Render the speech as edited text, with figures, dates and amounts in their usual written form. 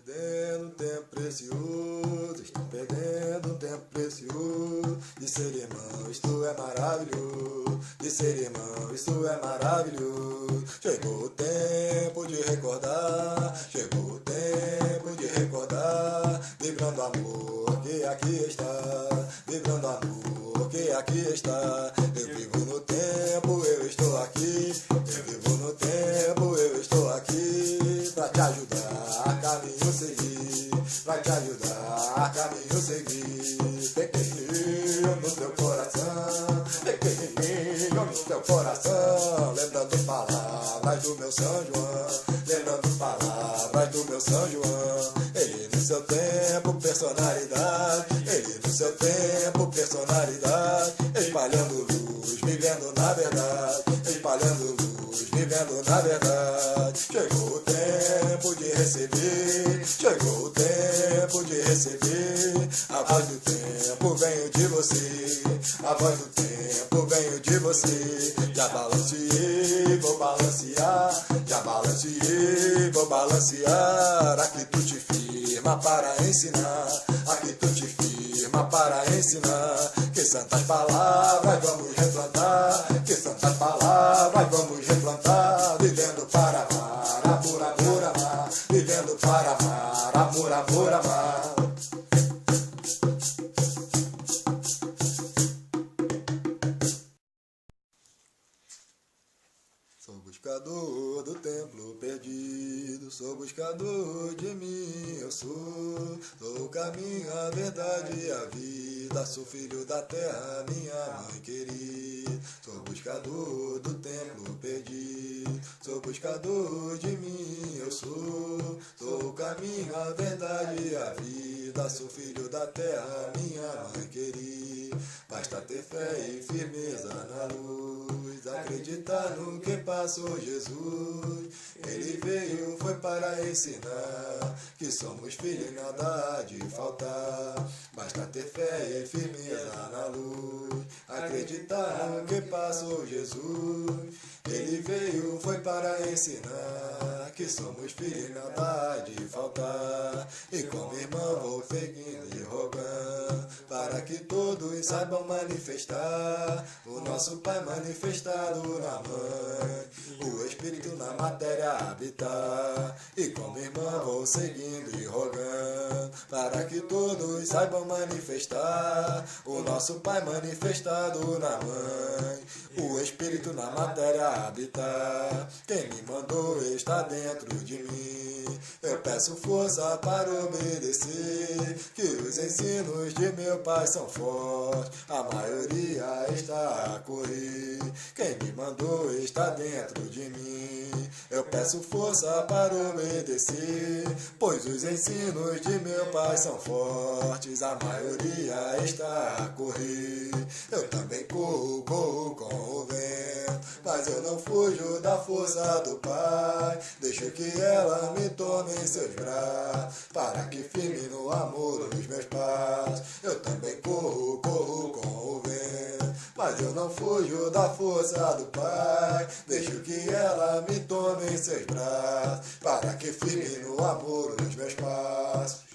perdendo um tempo precioso, estou perdendo um tempo precioso. De ser irmão, isto é maravilhoso. De ser irmão, isto é maravilhoso. Chegou o tempo de recordar, chegou o tempo de recordar. Vibrando amor que aqui está, vibrando amor que aqui está. Eu vivo no tempo, eu estou aqui. Eu vivo no tempo, eu estou aqui. Pra te ajudar, caminho seguir. Pra te ajudar, caminho seguir. Pequenininho no teu coração, pequenininho no teu coração. Lembrando palavras do meu São João, lembrando palavras do meu São João. Ele no seu tempo, personalidade. Ele no seu tempo, personalidade. Espalhando luz, vivendo na verdade. Espalhando luz, vivendo na verdade. Chegou o tempo de receber, chegou o tempo de receber. A voz do tempo veio de você, a voz do tempo veio de você. Já balanceei, vou balancear, já balanceei, vou balancear. Aqui tu te firma para ensinar, aqui tu te firma para ensinar. Que santas palavras vamos replantar, que santas palavras vamos replantar. Vivendo para amar, amor, amor, amar. Vivendo para amar, amor, amor, amar. Sou buscador do templo perdido, sou buscador de mim, eu sou. Sou o caminho, a verdade e a vida, sou filho da terra, minha mãe querida. Sou buscador do templo perdido, sou buscador de mim, eu sou. Sou o caminho, a verdade e a vida, sou filho da terra, minha mãe querida. Basta ter fé e firmeza na luz, acreditar no que passou Jesus. Ele veio, foi para ensinar que somos filhos e nada há de faltar. Basta ter fé e firmeza na luz, acreditar no que passou Jesus. Ele veio, foi para ensinar que somos filhos e nada há de faltar. E como irmão vou seguindo e rogando para que todos saibam manifestar o nosso Pai manifestado na mãe, o Espírito na matéria habitar. E como irmão vou seguindo e rogando para que todos saibam manifestar o nosso Pai manifestado na mãe, o Espírito na matéria habitar. Quem me mandou está dentro de mim, eu peço força para obedecer, que os ensinos de meu Pai são fortes, a maioria está a correr. Quem me mandou está dentro de mim, eu peço força para obedecer, pois os ensinos de meu Pai são fortes, a maioria está a correr. Eu também corro, corro com o vento, mas eu não fujo da força do Pai. Deixo que ela me tome em seus braços, para que firme no amor os meus passos. Eu também corro, corro com o vento, mas eu não fujo da força do Pai. Deixo que ela me tome em seus braços, para que firme no amor os meus passos.